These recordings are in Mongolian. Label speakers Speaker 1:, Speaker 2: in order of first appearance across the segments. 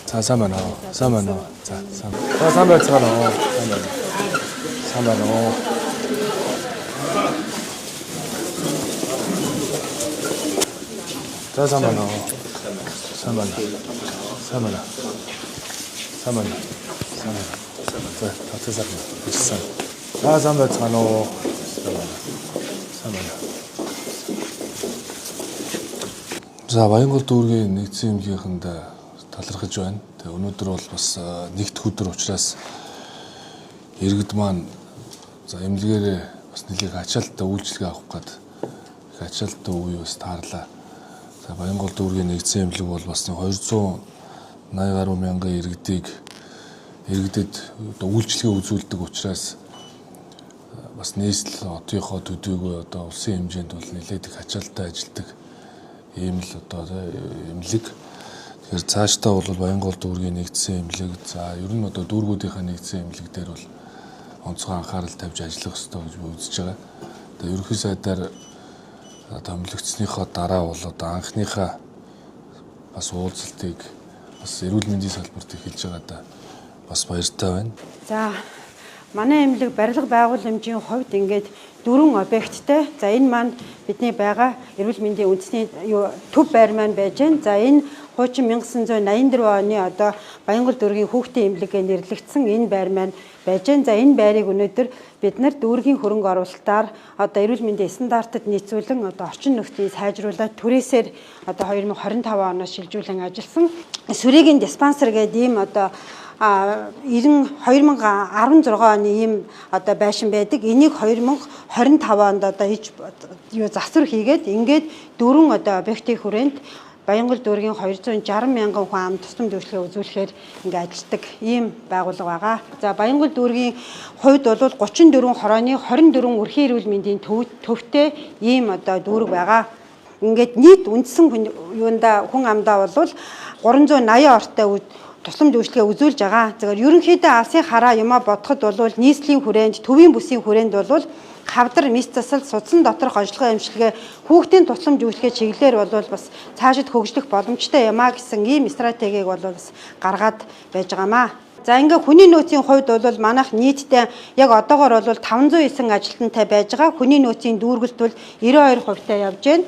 Speaker 1: 자, 사면어. 자, 사면 차로. 사면어. 자, 사면어. 자, 다 드세요. 자, 사면 차로. За Баянгол дүүргийн нэгдсэн эмгийнхэнд талархаж байна. Тэгээ өнөөдөр бол бас нэгд өдөр учраас иргэд маань за эмнэлгээрээ бас нэлээд ачаалттай үйлчлэг авах гээд их ачаалттай үе бас таарлаа. За Баянгол дүүргийн нэгдсэн эмнэлэг бол бас 280 гаруй мянган иргэдэд үйлчлэгээ үзүүлдэг учраас бас нийслэл одынхоо төдийгүй одоо улсын хэмжээнд бол нэлээд их ачаалттай ажилладаг ийм л одоо эмнэлэг. Тэгэхээр цаашдаа бол Баянгол дүүргийн нэгдсэн эмнэлэг за ер нь одоо дүүргүүдийнхээ нэгдсэн эмнэлэг дээр бол онцгой анхаарал тавьж ажиллах ёстой гэж би үзэж байгаа. Тэгээ ерөнхий сайдаар томилогдсныхоо дараа бол одоо анхныхаа бас уулзалтыг бас эрүүл мэндийн салбарт эхэлж байгаадаа бас баяртай байна.
Speaker 2: За манай эмнэлэг барилга байгууламжийн хувьд ингээд 4 объекттэй. За энэ маань бидний байгаа эрүүл мэндийн үндэсний төв байр маань байж байна. За энэ хуучин 1984 оны одоо Баянгол дүүргийн хүүхдийн эмнэлэгээр нэрлэгдсэн энэ байр маань байж байна. За энэ байрыг өнөөдөр бид нар дүүргийн хөрөнгө оруулалтаар одоо эрүүл мэндийн стандартад нийцүүлэн одоо орчин нөхцөлийг сайжруулаад түрээсээр одоо 2025 оноос шилжүүлэн ажилласан сүрийн диспансер гэдэг ийм одоо 2016 оны ийм одоо байшин байдаг. Энийг 2025 онд одоо засвар хийгээд ингээд 4 одоо объектын хүрээнд Баянгол дүүргийн 260 мянган хүн ам тусламж үйлчлэгээ үзүүлэхээр ингээд ажилладаг ийм байгууллага байгаа. За Баянгол дүүргийн хувьд бол 34 хорооны 24 өрхийн эрүүл мэндийн төвтэй ийм одоо дүүрэг байгаа. Ингээд нийт үндсэн хүн амдаа бол 380 ортой тусламж үйлчлэгээ үзүүлж байгаа. Зөвхөн ерөнхийдөө алсын хараа юмаа бодоход бол нийслэлийн хүрээнд, төвийн бүсийн хүрээнд бол хавдар, мис засал, судсан доторх ожилгын эмчилгээ, хүүхдийн тусламж үйлчлэгээ чиглэлээр бол бас цаашид хөгжлөх боломжтой юмаа гэсэн ийм стратегийг бол бас гаргаад байж байгаамаа. За ингээ хүний нөөцийн хувьд бол манайх нийтдээ яг одоогоор бол 509 ажилтнтай байж байгаа. Хүний нөөцийн дүүргэлт бол 92% явж байна.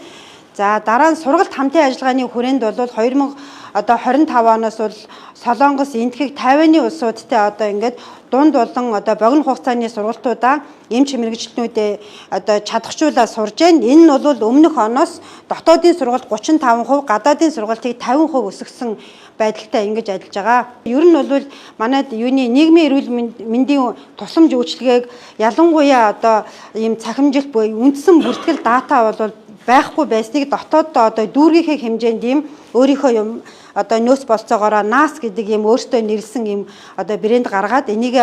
Speaker 2: За дараа нь сургалт хамтын ажиллагааны хүрээнд бол 2025 оноос бол Солонгос, Энтхэг, Тайваны улсуудтай одоо ингээд дунд болон одоо богино хугацааны сургалтуудаа эмч мэргэжилтнүүдээ одоо чадахжуулаад сурж байна. Энэ нь бол өмнөх оноос дотоодын сургалт 35%, гадаадын сургалтыг 50% өсгсөн байдалтай ингэж ажиллаж байгаа. Ер нь бол манайд нийгмийн эрүүл мэндийн тусламж үйлчилгээг ялангуяа одоо ийм цахимжилт буюу үндсэн бүртгэл дата бол байхгүй байсныг дотооддоо одоо дүүргийнхээ хэмжээнд ийм өөрийнхөө юм одоо нөөц болцоогоороо NAS гэдэг ийм өөртөө нэрлсэн ийм одоо брэнд гаргаад энийг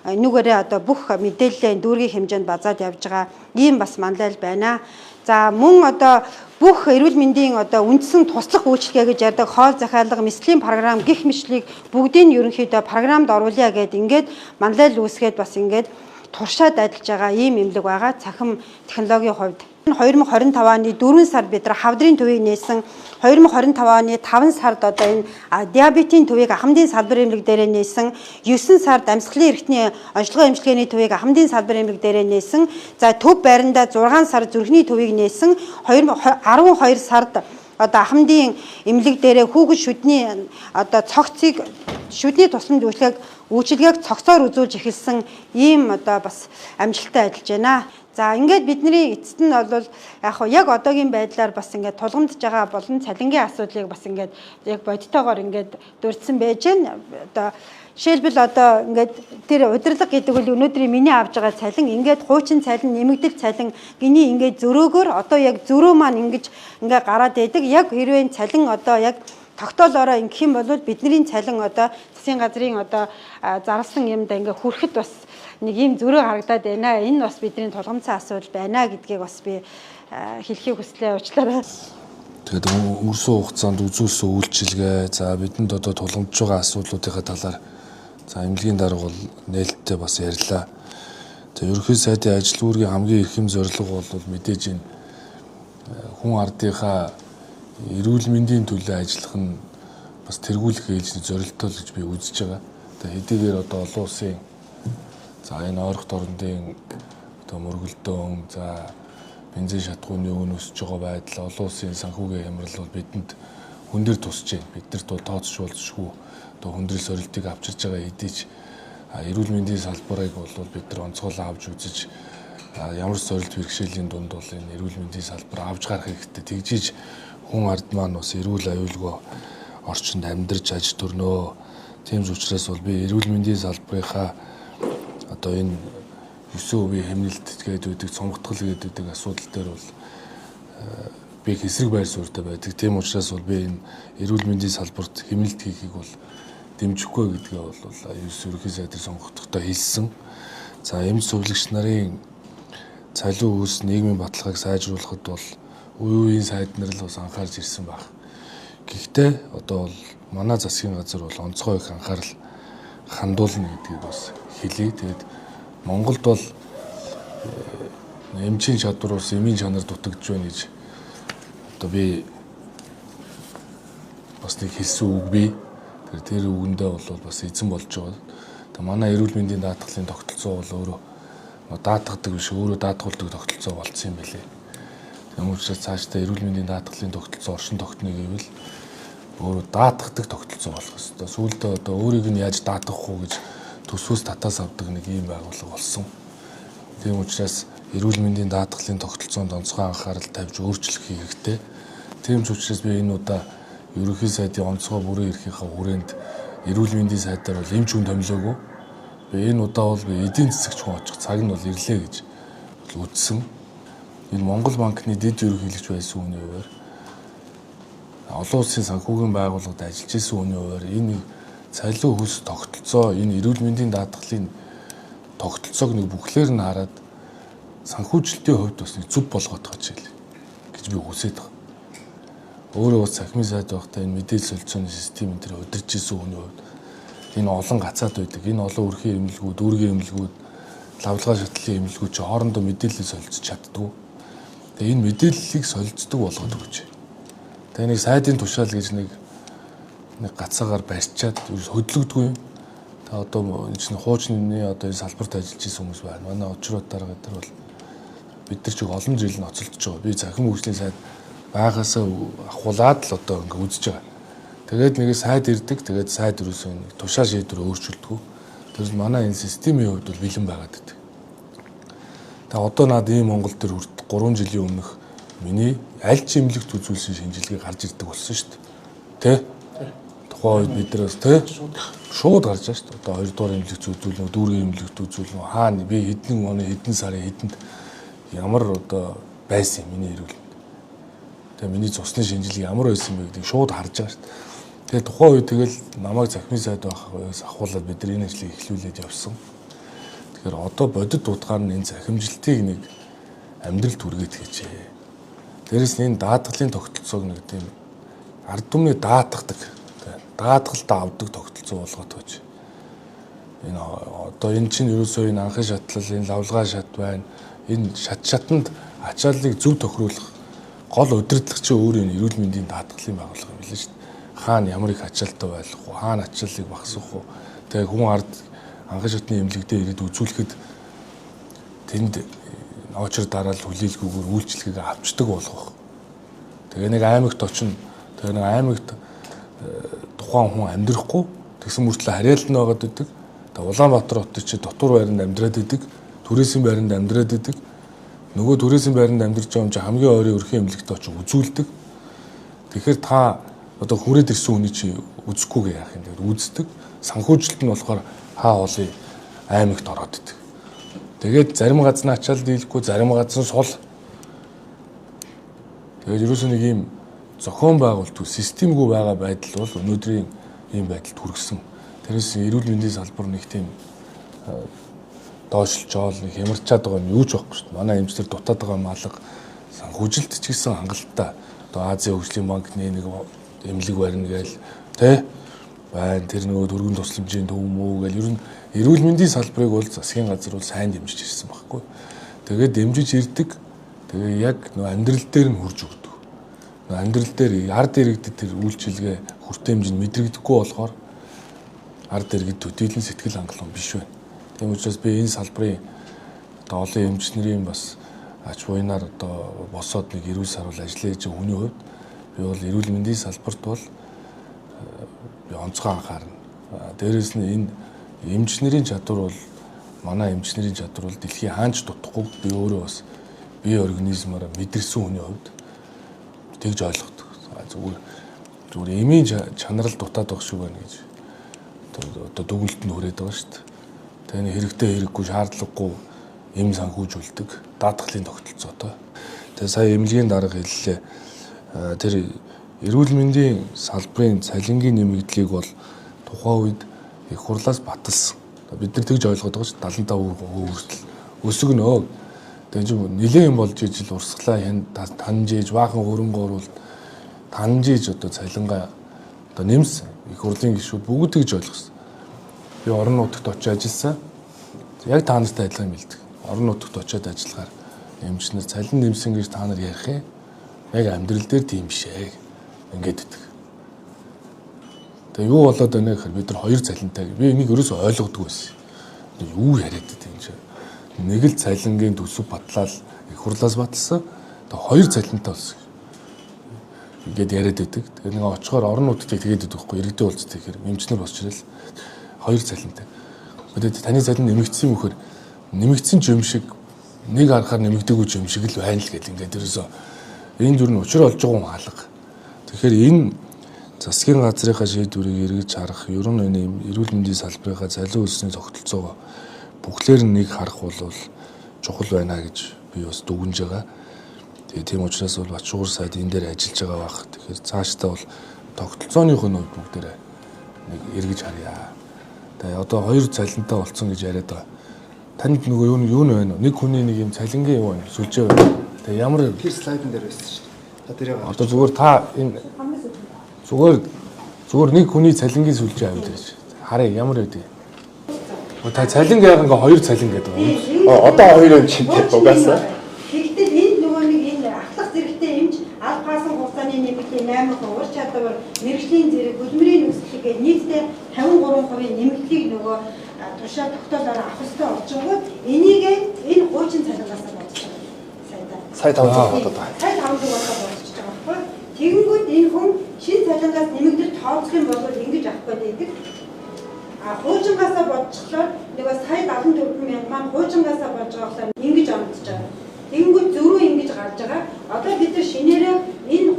Speaker 2: энүүгээрээ одоо бүх мэдээлэлээ дүүргийн хэмжээнд базаад явж байгаа ийм бас манлайл байна. За мөн одоо бүх эрүүл мэндийн одоо үндсэн туслах үйлчилгээ гэж ярьдаг хоол захиалга, мэслийн програм гэх мэтлийг бүгдийг нь ерөнхийдөө програмд оруулъя гэд ингээд манлайл үүсгээд бас ингээд туршаад ажиллаж байгаа ийм эмнэлэг байгаа. Цахим технологийн хувьд 2025 оны 4 сард бид нар хавдрын төвийг нээсэн. 2025 оны 5 сард одоо энэ диабетийн төвийг ахмадын салбар эмнэлэг дээрээ нээсэн. 9 сард амьсгалын эрхтний онцлогоо эмчилгээний төвийг ахмадын салбар эмнэлэг дээрээ нээсэн. За төв байранда 6 сард зүрхний төвийг нээсэн. 12 сард одоо ахмадын эмнэлэг дээрээ хүүхэд шүдний одоо цогцыг шүдний тусламж үйлчилгээг цогцоор үзүүлж эхэлсэн ийм одоо бас амжилттай ажиллаж байна. За ингээд бидний эцэст нь бол яг одоогийн байдлаар бас ингээд тулгамдж байгаа болон цалингийн асуудлыг бас ингээд яг бодитоогоор ингээд дурдсан байж байна. Одоо жишээлбэл одоо ингээд тэр удирдлага гэдэг үл өнөөдрийн миний авж байгаа цалин ингээд хуучин цалин, нэмэгдэл цалин гиний ингээд зөрөөгөр одоо яг зөрөө маань ингээд гараад байдаг. Яг хэрвээ цалин одоо яг тогтоолоороо ингэх юм бол бидний цалин одоо засгийн газрын одоо зарласан юмдаа ингээ хүрэхэд бас нэг ийм зөрөө харагдаад байна. Энэ бас бидний тулгамдсан асуудал байна гэдгийг бас би хэлхийг хүслээ уучлаарай.
Speaker 1: Тэгээд өнгөрсөн хугацаанд үзүүлсэн үйлчилгээ за бидэнд одоо тулгамдж байгаа асуудлуудынхаа талаар за эмнэлгийн дарга бол нээлттэй бас ярьлаа. За ерөнхий сайдын ажил үүргийн хамгийн эрхэм зорилго бол мэдээж энэ хүн ардынхаа эрүүл мэндийн төлөө ажиллах нь бас тэргүүлэх ээлжний зорилттой л гэж би үзэж байгаа. Тэгээ хэдийгээр одоо олон улсын за энэ ойрох дорндын одоо мөргөлдөөн за бензин шатгууны үн өсөж байгаа байдал олон улсын санхүүгийн хямрал бол бидэнд хүн дээр тусч байна. Биднэрт бол тооцоолшгүй одоо хүндрэл сорилтыг авчирж байгаа хэдий ч эрүүл мэндийн салбарыг бол бид нар онцгойлон авч үзэж ямар сорилт бэрхшээлийн дунд бол энэ эрүүл мэндийн салбар авч гарах хэрэгтэй. Тэгжиж хүн ард маань бас эрүүл аюулгүй орчинд амьдарч аж төрнөө. Тийм учраас бол би эрүүл мэндийн салбарынхаа одоо энэ 9% хэмнэлт гэдэг цомгтгол гэдэг асуудал дээр бол би хэсрэг байр суурьтай байдаг. Тийм учраас бол би энэ эрүүл мэндийн салбарт хэмнэлт хийхийг бол дэмжихгүй гэдгээ бол ерөнхий сайдын сонгогдохдоо хэлсэн. За эмч сувлагч нарын цалин үүс нийгмийн баталгааг сайжруулахад бол үе үеийн сайд нар л бас анхаарч ирсэн баг. Гэхдээ одоо бол манай засгийн газар бол онцгой их анхаарал хандуулна гэдгийг бас хэлье. Тэгээд Монголд бол эмчийн чадвар ус эмийн чанар дутагдж байна гэж одоо би бас нэг хэлсэн үг бий. Тэр үгэндээ бол бас эзэн болж байгаа. Тэгээ манай эрүүл мэндийн даатгалын тогтолцоо бол өөрөө даатгадаг биш өөрөө даатгуулдаг тогтолцоо болцсон юм билээ. Тийм учраас цаашдаа эрүүл мэндийн даатгалын тогтолцоо оршин тогтныг ивэл өөрөө даатгадаг тогтолцоо болох ёстой. Сүүлдээ одоо өөрийг нь яаж даатгах уу гэж төсвөөс татаас авдаг нэг ийм байгууллага болсон. Тийм учраас эрүүл мэндийн даатгалын тогтолцоонд онцгой анхаарал тавьж өөрчлөх хэрэгтэй. Тийм ч учраас би энэ удаа ерөнхий сайдын онцгой бүрэн эрхийнхаа хүрээнд эрүүл мэндийн сайдаар бол эмч хүн томилоогүй. Би энэ удаа бол би эдийн засагч хүн очих цаг нь бол ирлээ гэж үзсэн. Энэ Монгол банкны дэд ерөнхийлөгч байсан хүний хувьд олон улсын санхүүгийн байгууллагад ажиллаж исэн хүний хувьд энэ цалин хөлс тогтолцоо энэ эрүүл мэндийн даатгалын тогтолцоог нэг бүхлээр нь хараад санхүүжилтийн хувьд бас нэг зөв болгоод байгаа гэж би хүсэж байгаа. Өөрөө бас цахимын сайд байхдаа энэ мэдээлэл солилцооны систем энэ төр удирж исэн хүний хувьд энэ олон гацаад байдаг. Энэ олон өрхийн эмнэлгүүд, үүргийн эмнэлгүүд, лавлгаа шатлалын эмнэлгүүд чи хоорондоо мэдээлэл солилцож чаддгүй. Тэгээ энэ мэдээллийг солилцдог болгоод өгч. Тэгээ нэг сайдын тушаал гэж нэг гацаагаар барьчаад хөдлөгдгүй юм. Та одоо энэ чинь хуучны одоо энэ салбарт ажиллаж исэн хүмүүс байна. Манай очрууд дарга гэдэг бол бид нар чиг олон жил нь оцолдож байгаа. Би захим хөгжлийн сайд байгаасаа ахуулаад л одоо ингэ үзэж байгаа. Тэгээд нэг сайд ирдэг. Тэгээд сайд юусэн нэг тушаал шийдвэр өөрчилдөг. Тэр манай энэ системийн хувьд бол бэлэн байгаад байдаг. Тэгээ одоо над ийм Монгол төр 3 жилийн өмнөх миний аль ч эмнэлэгт үзүүлсэн шинжилгээ гарч ирдэг болсон шүү дээ. Тэ? Тухайн үед бид нар бас тэ шууд гарч байгаа шүү дээ. Одоо 2 дугаар эмнэлэгт үзүүлнэ, дүүргийн эмнэлэгт үзүүлнэ. Хаана би хэдэн оны хэдэн сарын хэдэнд ямар одоо байсан миний эрүүл. Тэгээ миний цусны шинжилгээ ямар байсан бэ гэдгийг шууд харж байгаа шүү дээ. Тэгээ тухайн үед тэгэл намайг захимын сайд байхаас ахуулаад бид нар энэ ажлыг эхлүүлээд явсан. Тэгэхээр одоо бодит утгаар нь энэ захимжилтыг нэг амьдралд хүргээд хийжээ. Дээрэс нь энэ даатгалын тогтолцоог нэг тийм ард түмний даатгадаг, даатгалдаа авдаг тогтолцоо болгоод байж. Энэ одоо энэ чинь ерөөсөө энэ анхны шатлал, энэ лавлгаа шат байна. Энэ шатанд ачааллыг зөв тохируулах гол удирдлага чинь өөрөө энэ эрүүл мэндийн даатгалын байгууллага юм билээ шүү дээ. Хаана ямар их ачаалттай байх вэ? Хаана ачааллыг багасгах вэ? Тэгээ хүн ард анхны шатны эмнэлэгдээ ирээд үзүүлэхэд тэнд очир дараал хүлээлгүйгээр үйлчлэгийг авчдаг болгох. Тэгээ нэг аймагт очино. Тэгээ нэг аймагт тухайн хүн амьдрахгүй тэгсэн мөртлөө харьяалт нь байгаад идэг. Тэгээ Улаанбаатар хотод чи дотор байранд амьдраад идэг. Түрээсийн байранд амьдраад идэг. Нөгөө түрээсийн байранд амьдарч байгаа юм чи хамгийн ойрын өрхийн эмнэлэгт очиж үзүүлдэг. Тэгэхээр та одоо хүрээд ирсэн хүний чи үзэхгүйгээ яах юм тэгээд үздэг. Санхүүжилт нь болохоор хаа хоолын аймагт ороод идэг. Тэгээд зарим газар нь ачаал дийлэхгүй, зарим газар нь сул. Тэгээд ерөөсөө нэг ийм зохион байгуулалт, системгүй байгаа байдал бол өнөөдрийн ийм байдалд хүргэсэн. Тэрээс эрүүл мэндийн салбар нэг тийм доошлж жоол нэг хямарчаад байгаа юм юу ч байхгүй шүү дээ. Манай эмчтэр дутаад байгаа малга санхүүжилт ч гэсэн хангалттай. Одоо Азийн хөгжлийн банкны нэг эмнэлэг барина гээл тэ байна. Тэр нөгөө дөрвөн тусламжийн төв мөө гээл ер нь эрүүл мэндийн салбарыг бол засгийн газар бол сайн дэмжиж ирсэн байхгүй. Тэгээд дэмжиж ирдэг. Тэгээ яг нөгөө амьдрал дээр нь хурж өгдөг. амьдрал дээр ард иргэдэд тэр үйлчилгээ хүртээн хэмжээнд мэдрэгдэхгүй болохоор ард иргэд төдийлөн сэтгэл хангалуун биш байна. Тийм учраас би энэ салбарын одоо олон эмчнэрийн бас ач буйнаар одоо босоод нэг эрүүл сарвал ажиллаж байгаа хүний хувьд би бол эрүүл мэндийн салбарт бол би онцгой анхаарна. Дээрээс нь энэ эмчнэрийн чадвар бол манай эмчнэрийн чадвар бол дэлхийн хаанч дутхгүй би өөрөө бас бие организмаараа мэдэрсэн хүний хувьд тэгж ойлгодог. Зүгээр эмийн чанарал дутаад байх шүү байна гэж одоо дүгнэлтэнд хүрээд байгаа шүү дээ. Тэгээ хэрэгтэй хэрэггүй шаардлагагүй эм санхүүжүүлдэг даатгалын тогтолцоотой. Тэгээ сая эмнэлгийн дарга хэллээ. Тэр эрүүл мэндийн салбарын цалингийн нэмэгдлийг бол тухайн үед их хурлаас баталсан. Бид нар тэгж ойлгоод байгаа шүү 75% хүртэл өсгөнөө. Тэгээ чинь нэлээд юм болж ижил урсгалаа танжиж баахан хөрөнгө оруулалт танжиж одоо цалингаа одоо нэмсэн. Их хурлын гишүүд бүгд тэгж ойлгосон. Би орон нутагт очиж ажилласан. Яг та нартай адилхан юм хэлдэг. Орон нутагт очиод ажиллахаар эмчнэр цалин нэмсэн гэж та нар ярих юм. Яг амьдрал дээр тийм биш ээ. Ингээд өгдөг. Тэгээ юу болоод байна гэхээр бид нар хоёр цалинтай. Би энийг ерөөсөй ойлгодгүй байсан. Юу яриад байгаа юм чи. Нэг л цалингийн төсөв батлаад их хурлаас баталсан. Тэгээ хоёр цалинтай болсон. Ингээд яриад байдаг. Тэгээ нэг очихоор орон нутгийг тэгээд байдаг байхгүй иргэдийн уулзалт хийхээр эмчнэр босч ирэл хоёр цалинтай. Тэгээд таны цалин нэмэгдсэн юм хөр нэмэгдсэн ч юм шиг нэг харахаар нэмэгдээгүй ч юм шиг л байна л гэдэг ингээд ерөөсөө энэ зүр нь учир олж байгаа хүн алга. Тэгэхээр энэ засгийн газрынхаа шийдвэрийг эргэж харах, ер нь энэ эрүүл мэндийн салбарынхаа цалин өссөний тогтолцоогоо бүхлээр нь нэг харах бол чухал байна гэж би бас дүгнэж байгаа. Тэгээ тийм учраас бол Бачуугар сайд энэ дээр ажиллаж байгаа бах. Тэгэхээр цаашдаа бол тогтолцооны хувьд бүгдээрээ нэг эргэж харъя. Тэгээ одоо хоёр цалинтай болцсон гэж яриад байгаа. Танд нөгөө юу нь байна вэ? Нэг хүний нэг юм цалингийн юу байна? Сүлжээ байна. Тэгээ ямар
Speaker 3: тэр слайдн дээр байсан шүү дээ. Та тэрийг
Speaker 1: одоо зүгээр та энэ зүгээр нэг хүний цалингийн сүлжээ аваад байж. Харъя ямар байдгийг. Та цалин яг ингээ хоёр цалин гэдэг юм.
Speaker 3: Одоо хоёрын чинтэй угаасаа.
Speaker 2: Гэхдээ энэ нөгөө нэг энэ ахлах зэрэгтэй эмч аль хаасан хугацааны нэмэгдлийн 8% ур чадвар, мэрэгжлийн зэрэг, хөдөлмөрийн нөхцөл гээд нийтдээ 53% нэмэгдлийг нөгөө тушаа тогтоолоор авах хэрэгтэй болчихгоо энийг энэ хуучин цалингаас бодож байгаа.
Speaker 3: Сая 500 болоод байна.
Speaker 2: Сая 500 болоод болж байгаа байхгүй. Тэгэнгүүт энэ хүн шинэ цалингаас нэмэгдэл тооцох юм бол ингэж авах гэдэг. Хуучингаасаа бодчихлоо нөгөө сая 74 мянга маань хуучингаасаа болж байгаа болохоор ингэж онцож байгаа. Тэгэнгүүт зөрүү ингэж гарч байгаа. Одоо бид нар шинээрээ энэ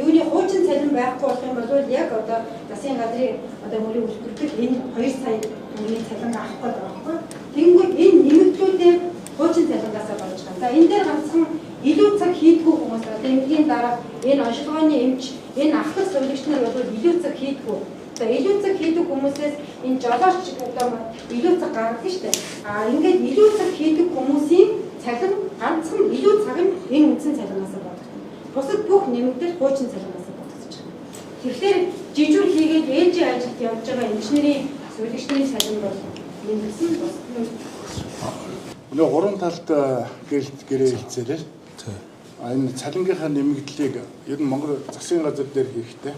Speaker 2: юуны хуучин цалин байхгүй болох юм бол яг одоо засгийн газрын одоо мөрийн үйлдвэрлэлд энэ 2 сая мөрийн цалин авах гэдэг байхгүй. Тэгэнгүүт энэ нэмэгдлүүдээр хуучин цалингаасаа болж байгаа. За энэ дээр ганцхан илүү цаг хийдгүү хүмүүс одоо эмнэлгийн дараа энэ онцлогооны эмч энэ ахлах зөвлөгч нар бол илүү цаг хийдгүү. За илүү цаг хийдэг хүмүүсээс энэ жолооч одоо илүү цаг гаргадаг шүү дээ. Ингээд илүү цаг хийдэг хүмүүсийн цалин ганцхан илүү цагын энэ үндсэн цалингаас боддог. Бусад бүх нэмэгдэл хуучин цалингаас бодогдож байгаа. Тэгэхээр жижүүр хийгээд ээлжийн ажилд явж байгаа инженерийн зөвлөгчний цалин бол нэмэгдсэн бос.
Speaker 4: Нөгөө гурван талд гэрээ хэлцээрээ. Энэ цалингийнхаа нэмэгдлийг ер нь Монгол засгийн газар дээр хийхдээ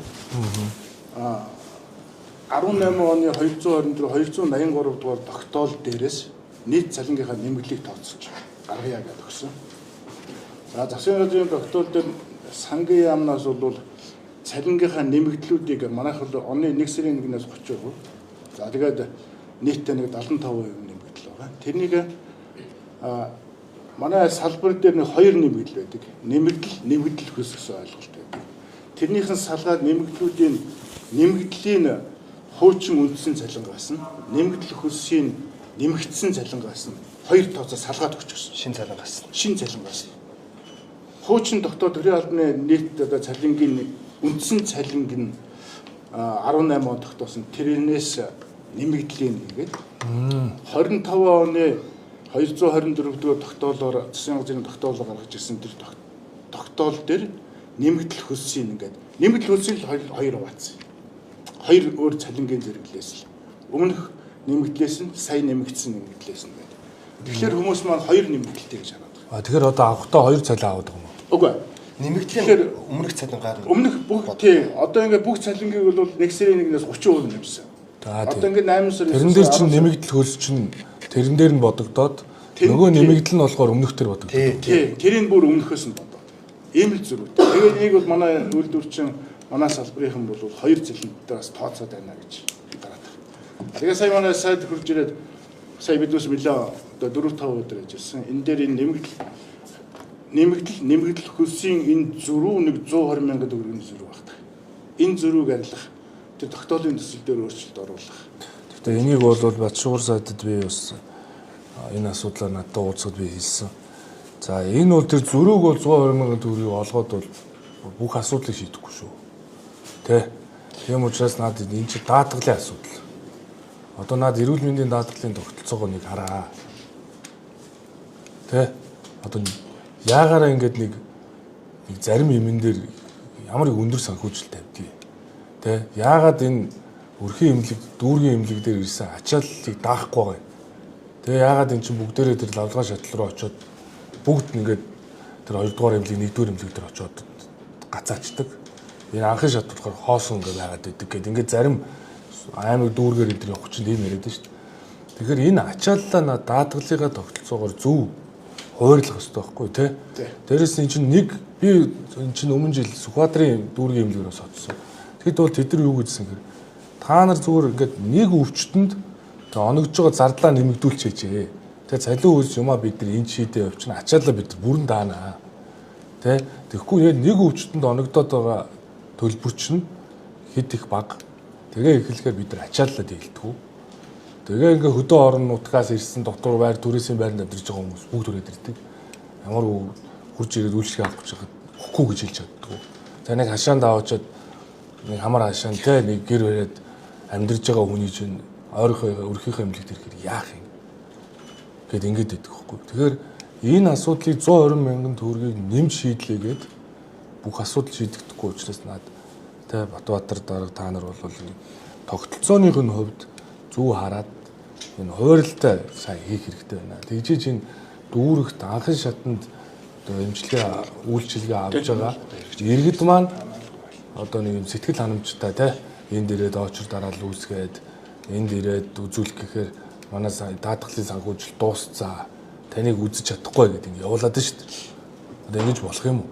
Speaker 4: 18 оны 283 дугаар тогтоол дээрээс нийт цалингийнхаа нэмэгдлийг тооцож гаргая гэж өгсөн. За засгийн газрын тогтоол дээр сангийн яамнаас бол цалингийнхаа нэмэгдлүүдийг манайх бол оны 1 сарын 1-ээс 30%. За тэгээд нийтдээ нэг 75% нэмэгдэл байгаа. Тэрнийг манай салбар дээр нэг хоёр нэмэгдэл байдаг. Нэмэгдэл хөлс гэсэн ойлголт байдаг. Тэрнийхэн салгаад нэмэгдлийн хуучин үндсэн цалингаас нь нэмэгдэл хөлсийн нэмэгдсэн цалингаас нь хоёр тооцоо салгаад өгч гисэн. Шин цалингаас. Хуучин тогтоод төрийн албаны нийт одоо цалингийн үндсэн цалинг нь 18 он тогтоосон тэрнээс нэмэгдлийн нэгээд 25 оны 224 дугаар тогтоолоор засгийн газрын тогтоолоо гаргаж ирсэн тэр тогтоол дээр нэмэгдэл хөлсийн ингээд нэмэгдэл хөлсийн хоёр хуваацсан. Хоёр өөр цалингийн зэрэглээс л өмнөх нэмэгдлээс нь сая нэмэгдсэн нэмэгдлээс нь байдаг. Тэгэхээр хүмүүс маань хоёр нэмэгдэлтэй гэж хараад байна.
Speaker 1: Тэгэхээр одоо авахдаа хоёр цалин аваад байгаа юм уу?
Speaker 4: Үгүй.
Speaker 3: Нэмэгдлийн өмнөх цалингаар
Speaker 4: өмнөх бүх тий одоо ингээд бүх цалингийг бол 1 сарын 1-ээс 30% нэмсэн. Одоо ингээд 8 сар
Speaker 1: тэрэн дээр чинь нэмэгдэл хөлс чинь тэрэн дээр нь бодогдоод нөгөө нэмэгдэл нь болохоор өмнөх төр бодогдоод.
Speaker 4: Тий тэрийг бүр өмнөхөөс нь бодоод. Ийм л зүрх. Тэгээд нэг бол манай үйлдвэрчин манай салбарынхан бол 2 жилийн дээр бас тооцоод байна гэж дараад. Тэгээд сая манай сайд хурж ирээд сая биднээс нэлээ одоо 4-5 өдөр ажилласан. Энэ дээр энэ нэмэгдэл хөлсийн энэ зөрүү нэг 120 мянган төгрөгийн зөрүү багтах. Энэ зөрүүг арилгах тэр тогтоолын төсөл дээр өөрчлөлт оруулах.
Speaker 1: Гэхдээ энийг бол Батшуур сайдад би бас энэ асуудлаа надад уулзахад би хэлсэн. За энэ бол тэр зөрүүг бол 120 мянган төгрөгийг олгоод бол бүх асуудлыг шийдэхгүй шүү. Тийм учраас надад энэ чинь даатгалын асуудал. Одоо надад эрүүл мэндийн даатгалын тогтолцоогоо нэг хараа. Одоо яагаараа ингээд нэг зарим юмн дээр ямар их өндөр санхүүжилт тавьдгийг. Яагаад энэ өрхийн эмнэлэг, дүүргийн эмнэлэг дээр ирсэн ачааллыг даахгүй байгаа юм. Яагаад эн чинь бүгдээрээ тэр лавлгаа шатал руу очиод бүгд ингээд тэр 2 дугаар эмнэлэг, 1 дугаар эмнэлэг дээр очиод гацаачдаг. Энэ анхны шат болохоор хоосон ингээд байгаад байдаг гэдэг. Ингээд зарим аймаг дүүргээр энэ төр явах чинь тийм яриад байна шүү дээ. Тэгэхээр энэ ачааллаа даатгалынхаа тогтолцоогоор зөв хуваарлах хэрэгтэй байхгүй тий. Дээрээс нь чинь нэг би энэ чинь өмнө жил Сүхбаатарын дүүргийн эмнэлгээс очсон. Тэгэд бол тэд нар юу гэсэн хэрэг та нар зүгээр ингээд нэг өвчтөнд оногдож байгаа зардлаа нэмэгдүүлчихээч. Цалин хөлс юмаа бид нар энэ шийдээ явуулчихна. Ачааллаа бид нар бүрэн даанаа. Тэгэхгүй нэг өвчтөнд оногдоод байгаа төлбөр чинь хэд их бага. Тэгээ эхлэхээр бид нар ачааллаа дийлдэг. Тэгээ ингээ хөдөө орон нутгаас ирсэн дотор байр түрээсийн байранд амьдарч байгаа хүмүүс бүгд түрээд ирдэг. Ямар хурж ирээд үйлчлэгээ авах гэж хахад өгөхгүй гэж хэлж чаддаг. За нэг хашаанд аваачаад нэг хамар хашаан нэг гэр бариад амьдарч байгаа хүний чинь ойрхон өрхийнхөө эмнэлэгт ирэхээр яах юм гэд ингээд идэх хөхгүй. Тэгэхээр энэ асуудлыг 120 мянган төгрөгийг нэмж шийдлээгээд бүх асуудал шийдэгдэхгүй учраас наад Батбаатар дарга та нар бол тогтолцооных нь хувьд зүү хараад энэ хуваарлалтай сайн хийх хэрэгтэй байна. Тэгжиж энэ дүүрэгт анхны шатанд одоо эмчилгээ үйлчилгээ авч байгаа иргэд маань одоо нэг юм сэтгэл ханамжтай энд ирээд очор дараал үүсгээд энд ирээд үзүүлэх гэхээр манай даатгалын санхүүжилт дуусцаа таныг үзэж чадахгүй гэдэг ингэ явуулаад шүү дээ. Одоо ингэж болох юм уу?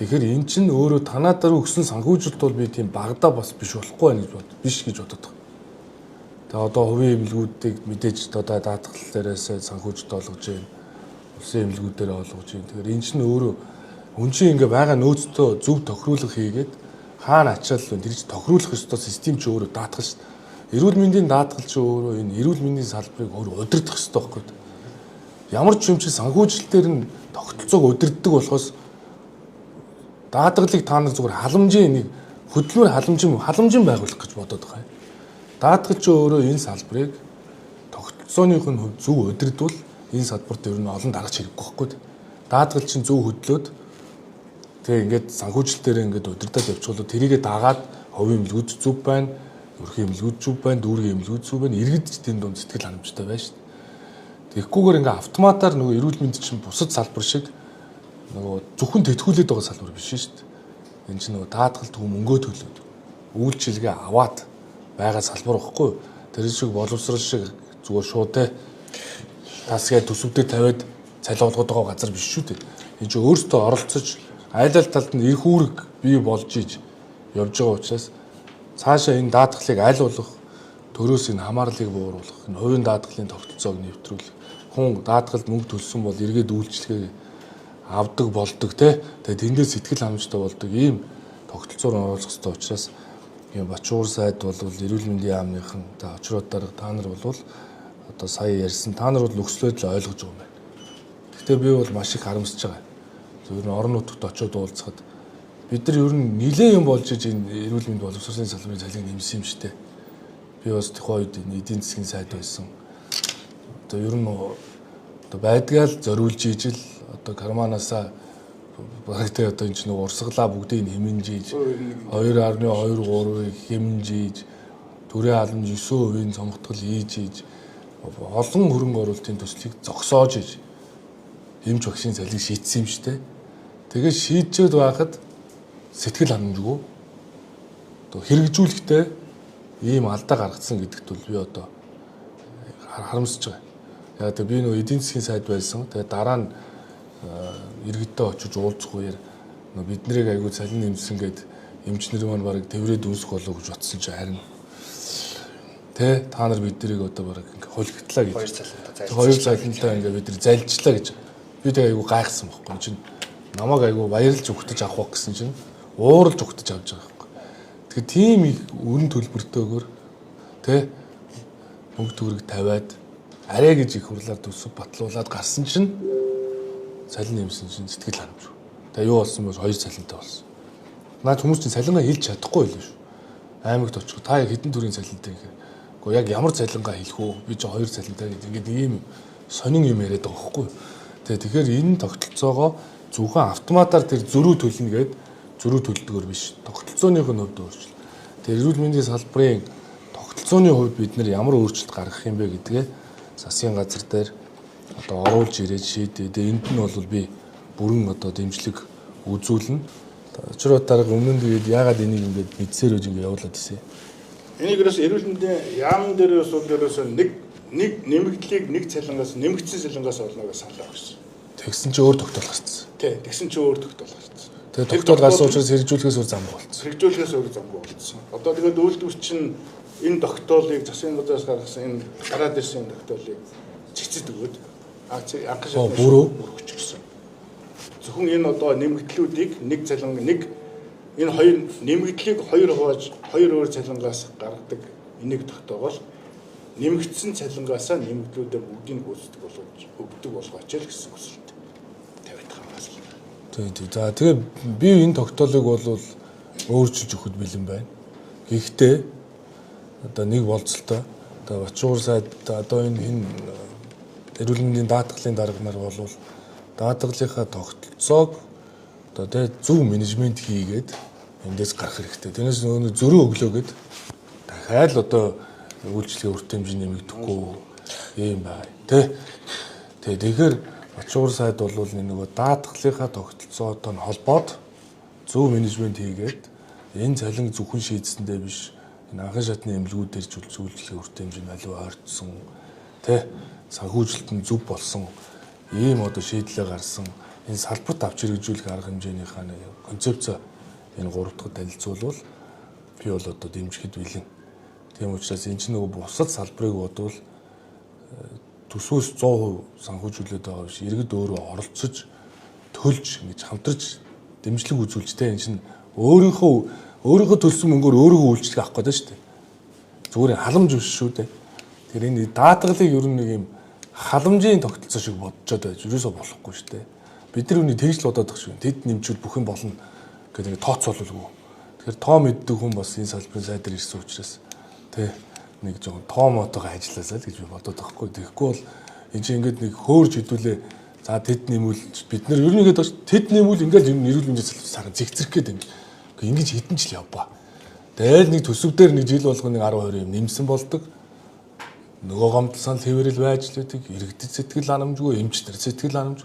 Speaker 1: Тэгэхээр эн чинь өөрөө танаа дараа өгсөн санхүүжилт бол би тийм багадаа бас биш болохгүй байна гэж биш гэж бодод байгаа. Тэгээ одоо хувийн эмнэлгүүдийг мэдээж одоо даатгал дээрээс санхүүжилт олгож байна. Улсын эмнэлгүүдээр олгож байна. Тэгэхээр эн чинь өөрөө хүн чинь ингээ байгаа нөөцтэй зөв тохируулах хийгээд хаана ачаалал вэ? Тэр чинь тохируулах ёстой систем ч өөрөө даатгал шүү дээ. Эрүүл мэндийн даатгал ч өөрөө энэ эрүүл мэндийн салбарыг өөрөө удирдах ёстой байхгүй юу? Ямар ч юм чи санхүүжилтээр нь тогтолцоог удирддаг болохоос даатгалыг та нар зүгээр халамжийн нэг хөдөлмөр халамжийн байгуулах гэж бодоод байгаа юм. Даатгал ч өөрөө энэ салбарыг тогтолцооных нь хувь зөв удирдвал энэ салбарт ер нь олон дарагч хэрэггүй байхгүй юу? Даатгал чинь зөв хөдлөөд тэгээ ингээд санхүүжилтээр ингээд удирдах явуулаад тэрийгэ дагаад хувийн эмнэлгүүд зөв байна, өрхийн эмнэлгүүд зөв байна, дүүргийн эмнэлгүүд зөв байна, иргэд ч тийм дунд сэтгэл ханамжтай байна шүү дээ. Тэгэхгүйгээр ингээ автоматар нөгөө эрүүл мэнд чинь бусад салбар шиг нөгөө зөвхөн тэтгүүлээд байгаа салбар биш шүү дээ. Энэ чинь нөгөө даатгалт мөнгөө төлөөд үйлчилгээ аваад байгаа салбар байхгүй юу? Тэр шиг боловсрол шиг зүгээр шууд тасгээ төсөвдөд тавиад цалиулгууд байгаа газар биш шүү дээ. Энэ чинь өөртөө оролцож айл талд нь эрх үүрэг бий болж иж явж байгаа учраас цаашаа энэ даатгалыг аль болох төрөөс энэ хамаарлыг бууруулах, энэ хувийн даатгалын тогтолцоог нэвтрүүлэх. Хүн даатгалд мөнгө төлсөн бол эргээд үйлчлэгээ авдаг болдог тэгээ тэндээ сэтгэл ханамжтай болдог ийм тогтолцоор оруулах хэрэгтэй учраас ийм Батшуур сайд бол эрүүл мэндийн яамныхан очроод дарга та нар бол одоо сая ярьсан та нар бол нөхцөлөд л ойлгож байгаа юм байна. Гэхдээ би бол маш их харамсаж байгаа. Зөвхөн орон нутагт очиод уулзахад бид нар ер нь нэлээд юм болж иж энэ эрүүл мэнд боловсролын салбарын цалин нэмсэн юм шүү дээ. Би бас тухайн үед эдийн засгийн сайд байсан. Одоо ер нь одоо байдгаал зориулж ижил одоо карманаасаа багтай одоо энэ ч нэг урсгалаа бүгдийг хэмнэж 2.23-ыг хэмнэж төрийн халамж 9% цомгтгол хийж олон хөрөнгө оруулалтын төслийг зогсоож хэмж багшийн цалийг шийдсэн юм шүү дээ. тэгээд шийдчихэд байхад сэтгэл ханамжгүй одоо хэрэгжүүлэхдээ ийм алдаа гаргацсан гэдэгт бол би одоо харамсаж байгаа. Яг тэгээ би нөө эдийн засгийн сайд байсан. Тэгээ дараа нь иргэдтэй очиж уулзах үеэр бид нарыг аягүй цалин нэмсэн гээд эмчнэр маань бараг тэврээд үүсэх болов гэж бодсон чи харин тэ та нар бид нарыг одоо бараг ингээ хулигдлаа гэж хоёр цалинтай ингээ бид нар залжлаа гэж би тэгээ аягүй гайхсан байхгүй чинь намайг аягүй баярлж өгтөж авах гэсэн чинь ууралж өгтөж авч байгаа байхгүй. Тэгэхээр тийм их өрн төлбөртөөгөр тэ мөнгө төгрөг тавиад арай гэж их хурлаар төсөв батлуулаад гарсан чинь цалин нэмсэн чинь сэтгэл ханамж. Тэгээ юу болсон бэ? Хоёр цалинтай болсон. Наад хүмүүс чинь цалингаа хэлж чадахгүй байлаа шүү. Аймагт очих та хэдэн төрлийн цалинтай гэхээр үгүй яг ямар цалингаа хэлэх үү? Би ч хоёр цалинтай гэдэг ингээд ийм сонин юм яриад байгаа байхгүй. Тэгэхээр энэ тогтолцоогоо зөвхөн автоматар тэр зөрүү төлнө гээд зөрүү төлдөгөр биш. Тогтолцооных нь хувьд өөрчлөлт. Тэр эрүүл мэндийн салбарын тогтолцооны хувьд бид нар ямар өөрчлөлт гаргах юм бэ гэдгээ засгийн газар дээр одоо оруулж ирээд шийдээ. Энд нь бол би бүрэн одоо дэмжлэг үзүүлнэ. Очроо дарга өмнө нь тэгээд яагаад энийг ингээд мэдсээр үж ингээд явуулаад ирсэн.
Speaker 4: Энийг ерөөс эрүүл мэндийн яамн дээрээс бол ерөөс нэг нэмэгдлийг нэг цалингаас нэмэгдсэн цалингаас олно гэж санал авсан.
Speaker 1: Тэгсэн чи өөр тогтоол гарцсан.
Speaker 4: Тий, тэгсэн чи өөр тогтоол гарцсан.
Speaker 1: Тэгээд тогтоол гарсан учраас хэрэгжүүлэхээс өөр замгүй болсон.
Speaker 4: Хэрэгжүүлэхээс өөр замгүй болсон. Одоо тэгээд үйлдвэр чинь энэ тогтоолыг засгийн газраас гаргасан энэ гараад ирсэн тогтоолыг цэцэд өгөөд анх шатны
Speaker 1: бүрөө
Speaker 4: өгчихсэн. Зөвхөн энэ одоо нэмэгдлүүдийг нэг цалин нэг энэ хоёр нэмэгдлийг хоёр хувааж хоёр өөр цалингаас гаргадаг энийг тогтоогоол нэмэгдсэн цалингаасаа нэмэгдлүүдээ бүгдийг гүйцэтгэх болгож өгдөг болгооч л гэсэн үгсэлт тавиад байгаа юм.
Speaker 1: Тийм. За тэгээ би энэ тогтоолыг бол өөрчилж өгөхөд бэлэн байна. Гэхдээ одоо нэг болцолтой одоо Бачуур сайд одоо энэ хин эрүүл мэндийн даатгалын дарга нар бол даатгалынхаа тогтолцоог одоо тэ зөв менежмент хийгээд эндээс гарах хэрэгтэй. Тэрнээс нөгөө зөрөө өглөөгээд дахиад л одоо үйлчлэгийн үр хэмжээ нэмэгдэхгүй юм байна. Тэгэхээр Бачуур сайд бол нөгөө даатгалынхаа тогтолцоотой нь холбоод зөв менежмент хийгээд энэ цалин зөвхөн шийдсэндээ биш энэ анхан шатны эмнэлгүүдээр ч үйлчлэгийн үр хэмжээ нь аливаа ойртсон санхүүжилт нь зөв болсон ийм одоо шийдлээ гарсан энэ салбарт авч хэрэгжүүлэх арга хэмжээнийхээ концепц энэ гурав дахь танилцуулбал би бол одоо дэмжихэд бэлэн. Тийм учраас энэ чинь нөгөө бусад салбарыг бодвол төсвөөс 100% санхүүжүүлээд байгаа биш. Иргэд өөрөө оролцож төлж ингэж хамтарч дэмжлэг үзүүлж тэ энэ чинь өөрийнхөө төлсөн мөнгөөр өөрийгөө үйлчлэх авах гэдэг шүү дээ. Зүгээр халамж биш шүү дээ. Тэр энэ даатгалыг ер нь нэг юм халамжийн тогтолцоо шиг бодцоод байж юусоо болохгүй шүү дээ. Бид нар үний тэгж л бодоод байгаа шүү. Тэд нэмжүүл бүх юм болно гэдэг тооцоололгүй. Тэгэхээр тоо мэддэг хүн бас энэ салбарын сайд дээр ирсэн учраас тэ нэг жоохон тоо мотогоо ажилласаа л гэж би бодоод байгаа хгүй. Тэгэхгүй бол энэ чинь ингээд нэг хөөрж хэдүүлээ. За тэд нэмүүл бид нар ер нь ингээд тэд нэмүүл ингээд эрүүл мэндийн салбар зэгцэрх гэдэг юм. Ингэж хэдэн жил явбаа. Тэгэл нэг төсөв дээр нэг жил болгоно 10-20 юм нэмсэн болдог. Нөгөө гомдол санал хэвээрэл байж л байдаг. Иргэдэд сэтгэл ханамжгүй, эмчнэр сэтгэл ханамж.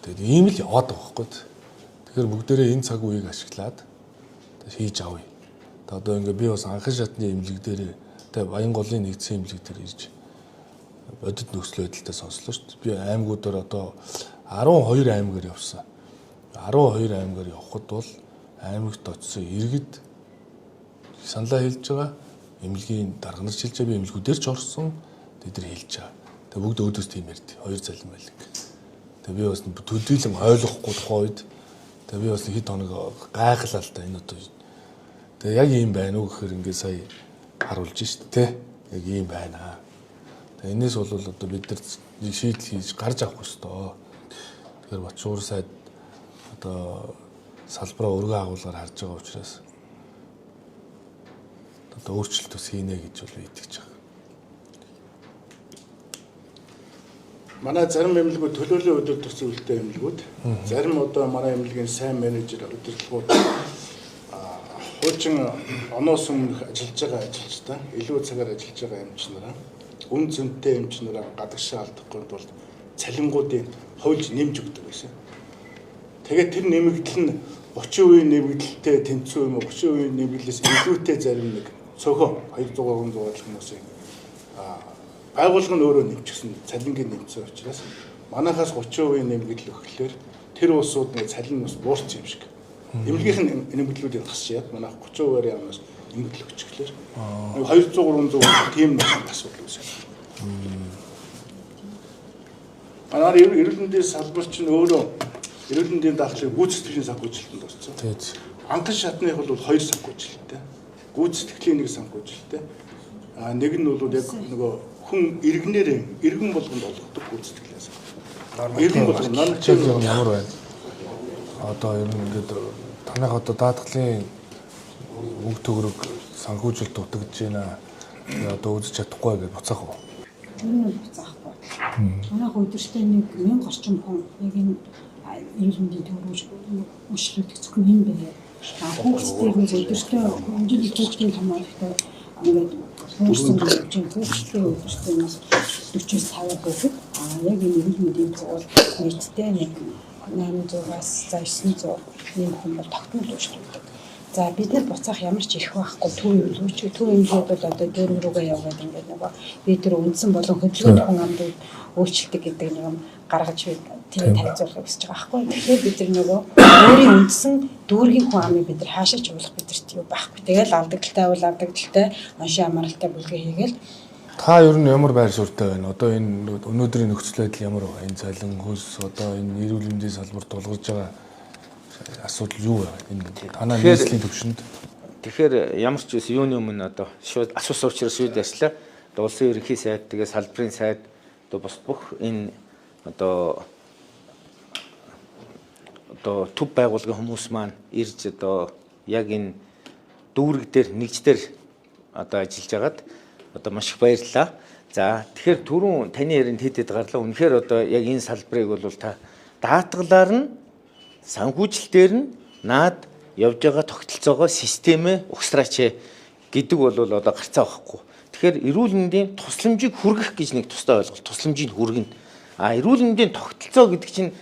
Speaker 1: Тэгээд ийм л яваад байгаа байхгүй. Тэгэхээр бүгдээрээ энэ цаг үеийг ашиглаад хийж авъя. Одоо ингээ би бас анхан шатны эмнэлэг дээр тэ Баянголын нэгдсэн эмнэлэг дээр ирж бодит нөхцөл байдалтай сонслоо шүү дээ. Би аймагуудаар одоо 12 аймагаар явсан. 12 аймагаар явхад бол аймагт очисон иргэд саналаа хэлж байгаа. Эмнэлгийн дарга нар хэлж байгаа, би эмнэлгүүдээр ч орсон. Тэд нар хэлж байгаа. Тэгээ бүгд өөдөөс тийм ярьд. Хоёр цалин байлг. Тэгээ би бас төдийлөн ойлгохгүй тухай үед тэгээ би бас хэд хоног гайхлаа л та энэ одоо. Тэгээ яг ийм байна уу гэхээр ингээ сая харуулж шít те. Яг ийм байна. Тэгээ энэс бол одоо бид нар нэг шийдэл хийж гарч авах ёстой. Тэгэхээр Бачуур сайд одоо салбараа өргөө агуулгаар харж байгаа учраас одоо өөрчлөлт ус хийнэ гэж бол итгэж байгаа.
Speaker 4: Манай зарим эмнэлгүүд төлөөллийн өдөр төрсөн үйлдэл эмнэлгүүд, зарим одоо манай эмнэлгийн сайн менежер удирдлагууд хуучин оноос өмнөх ажиллаж байгаа ажилчдаа, илүү цагаар ажиллаж байгаа эмчнэрээ, үн цэнтэй эмчнэрээ гадагшаа алдахгүй тулд цалингуудыг хуульж нэмж өгдөг байсан. Тэгээд тэр нэмэгдэл нь 30% нэмэгдэлтэй тэнцүү юм уу 30% нэмэгдлээс илүүтэй зарим нэг цөөхөн 200-300 хүмүүсийн байгууллага нь өөрөө нэмчихсэн цалингийн нэмсэн учраас манайхаас 30% нэмэгдэл өгөхлөөр тэр улсууд нэг цалин бас буурч юм шиг. Эмнэлгийнх нэмэгдлүүдийг хасчихад манайх 30%-аар ямаас нэмэгдэл өгчихлөөр 200-300 тийм нэг асуудал үүсэж байна. Манайх эрүүл мэндийн салбар чинь өөрөө эрүүл мэндийн даатгалыг гүйцэтгэлийн санхүүжилтэнд орсон. Анхан шатных бол 2 санхүүжилттэй. Гүйцэтгэлийн 1 санхүүжилттэй. Нэг нь бол яг нөгөө хүн иргэн болгонд олгодог гүйцэтгэлээс. Иргэн болгоно
Speaker 1: ямар байна? Одоо ер нь ингээд танайх одоо даатгалын үг төгрөг санхүүжилт дутагдж байна. Одоо үзэж чадахгүй гэж буцаах уу?
Speaker 5: Энэ буцаахгүй. Манайх өдөртөө 1000 орчим хүн яг энэ эрүүл мэндийн төвөрөж үйлчлүүлэх зөвхөн юм байна. Хүүхдүүдийг өдөртөө хэмжээний хүүхдийн хамаалагтай ингээд хөрсөн хүүхдийн өдөртөө 40-50 хүүхэд яг энэ эрүүл мэндийн төвөөр нийтдээ нэг 800-аас 900 ийм хүн бол тогтмол үйлчлүүлдэг. За бид нар буцаах ямар ч их байхгүй төв имлээд бол одоо дөрөв рүүгээ явгаад ингээд нөгөө бид тэр үндсэн болон хөдөлгөөний хүн амдыг үйлчлдэг гэдэг нэг юм гаргаж тийм танилцуулах гэж байгаа байхгүй. Тэгэхээр бид нар нөгөө өөрийн үндсэн дүүргийн хүн амыг бид нар хаашаа ч уулах бидэрт юу байхгүй. Тэгэл алдагдaltaй бол алдагдaltaй оншин амралтай бүлгээ хийгээл.
Speaker 1: Та ер нь ямар байр суурьтай байна? Одоо энэ өнөөдрийн нөхцөл байдал ямар вэ? Энэ цалин хөлс одоо энэ эрүүл мэндийн салбарт тулгарч байгаа асуудал юу вэ? Энэ танай нийслэлийн төвшөнд.
Speaker 6: Тэгэхээр ямар ч үс юуны өмнө одоо шууд асуусан учраас шууд ярьслаа. Одоо улсын ерөнхий сайд тэгээ салбарын сайд одоо бос бүх энэ одоо төв байгууллагын хүмүүс маань ирж одоо яг энэ дүүрэг дээр нэгждэр одоо ажиллаж байгаад одоо маш их баярлалаа. За тэгэхээр түрүүн таны яринд хэдэд гарлаа. Үнэхээр одоо яг энэ салбарыг бол та даатгалаар нь санхүүжилтээр нь наад явж байгаа тогтолцоогоо системээ угсраач гэдэг бол одоо гарцаа байхгүй. Тэгэхээр эрүүл мэндийн тусламжийг хүргэх гэж нэг тустай ойлголт. Тусламжийг хүргэнэ. Эрүүл мэндийн тогтолцоо гэдэг чинь